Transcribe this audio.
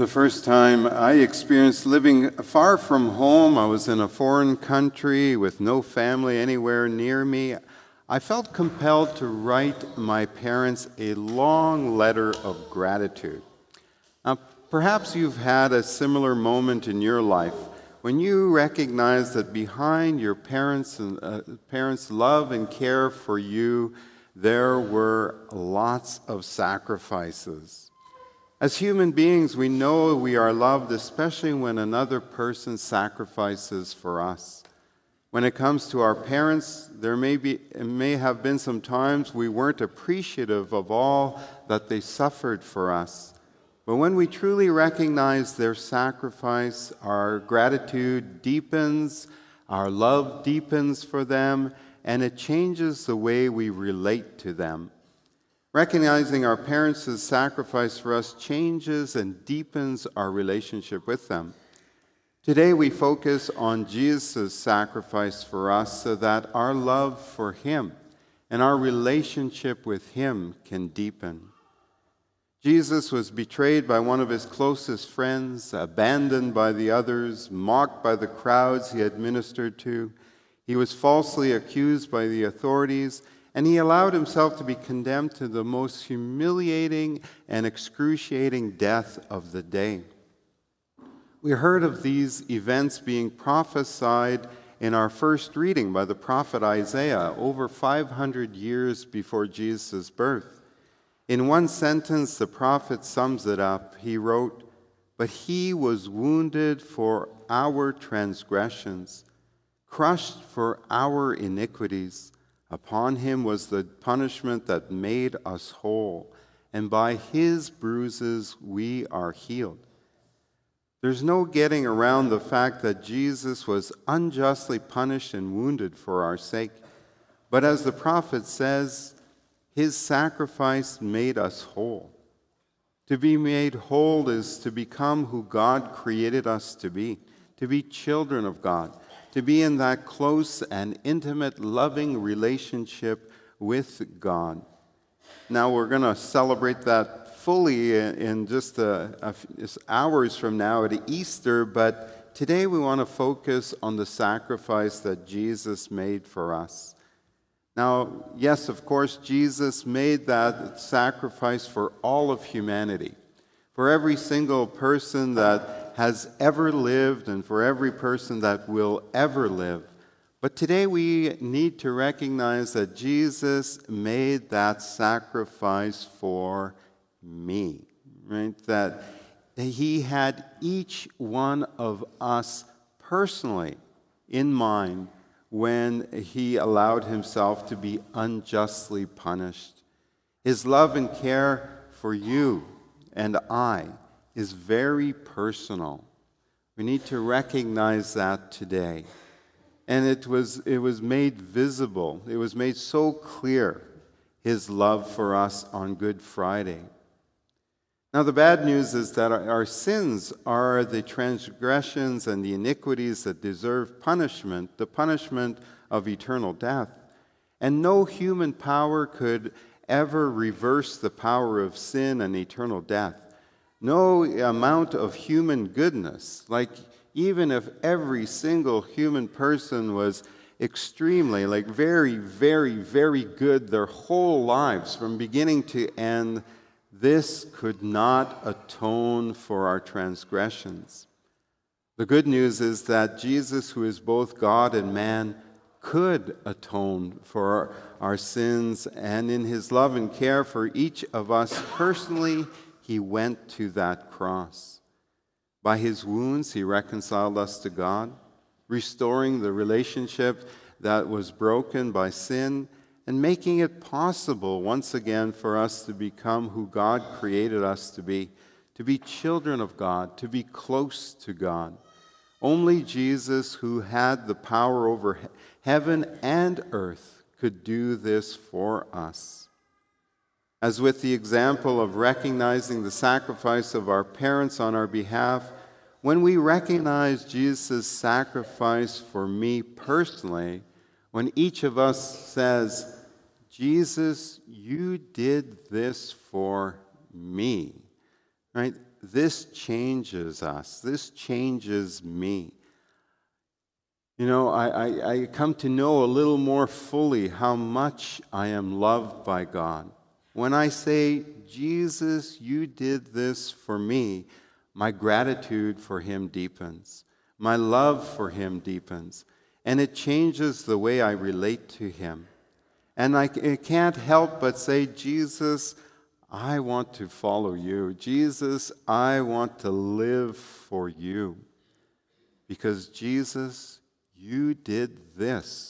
The first time I experienced living far from home, I was in a foreign country with no family anywhere near me. I felt compelled to write my parents a long letter of gratitude. Now, perhaps you've had a similar moment in your life when you recognize that behind your parents' love and care for you, there were lots of sacrifices. As human beings, we know we are loved, especially when another person sacrifices for us. When it comes to our parents, it may have been some times we weren't appreciative of all that they suffered for us. But when we truly recognize their sacrifice, our gratitude deepens, our love deepens for them, and it changes the way we relate to them. Recognizing our parents' sacrifice for us changes and deepens our relationship with them. Today we focus on Jesus' sacrifice for us so that our love for Him and our relationship with Him can deepen. Jesus was betrayed by one of His closest friends, abandoned by the others, mocked by the crowds He had ministered to. He was falsely accused by the authorities, and He allowed Himself to be condemned to the most humiliating and excruciating death of the day. We heard of these events being prophesied in our first reading by the prophet Isaiah over 500 years before Jesus' birth. In one sentence, the prophet sums it up. He wrote, "But He was wounded for our transgressions, crushed for our iniquities. Upon Him was the punishment that made us whole, and by His bruises we are healed." There's no getting around the fact that Jesus was unjustly punished and wounded for our sake. But as the prophet says, His sacrifice made us whole. To be made whole is to become who God created us to be children of God, to be in that close and intimate, loving relationship with God. Now we're going to celebrate that fully in just hours from now at Easter, but today we want to focus on the sacrifice that Jesus made for us. Now, yes, of course, Jesus made that sacrifice for all of humanity, for every single person that has ever lived and for every person that will ever live. But today we need to recognize that Jesus made that sacrifice for me, right? That He had each one of us personally in mind when He allowed Himself to be unjustly punished. His love and care for you and I is very personal. We need to recognize that today. And it was made visible. It was made so clear, His love for us on Good Friday. Now, the bad news is that our sins are the transgressions and the iniquities that deserve punishment, the punishment of eternal death. And no human power could ever reverse the power of sin and eternal death. No amount of human goodness, like even if every single human person was extremely, very, very, very good their whole lives from beginning to end, this could not atone for our transgressions. The good news is that Jesus, who is both God and man, could atone for our sins, and in His love and care for each of us personally, He went to that cross. By His wounds, He reconciled us to God, restoring the relationship that was broken by sin, and making it possible once again for us to become who God created us to be children of God, to be close to God. Only Jesus, who had the power over heaven and earth, could do this for us. As with the example of recognizing the sacrifice of our parents on our behalf, when we recognize Jesus' sacrifice for me personally, when each of us says, "Jesus, you did this for me," right? this changes us. This changes me. You know, I come to know a little more fully how much I am loved by God. When I say, Jesus, you did this for me, my gratitude for him deepens. My love for him deepens. And it changes the way I relate to him. And I can't help but say, Jesus, I want to follow you. Jesus, I want to live for you. Because Jesus, you did this.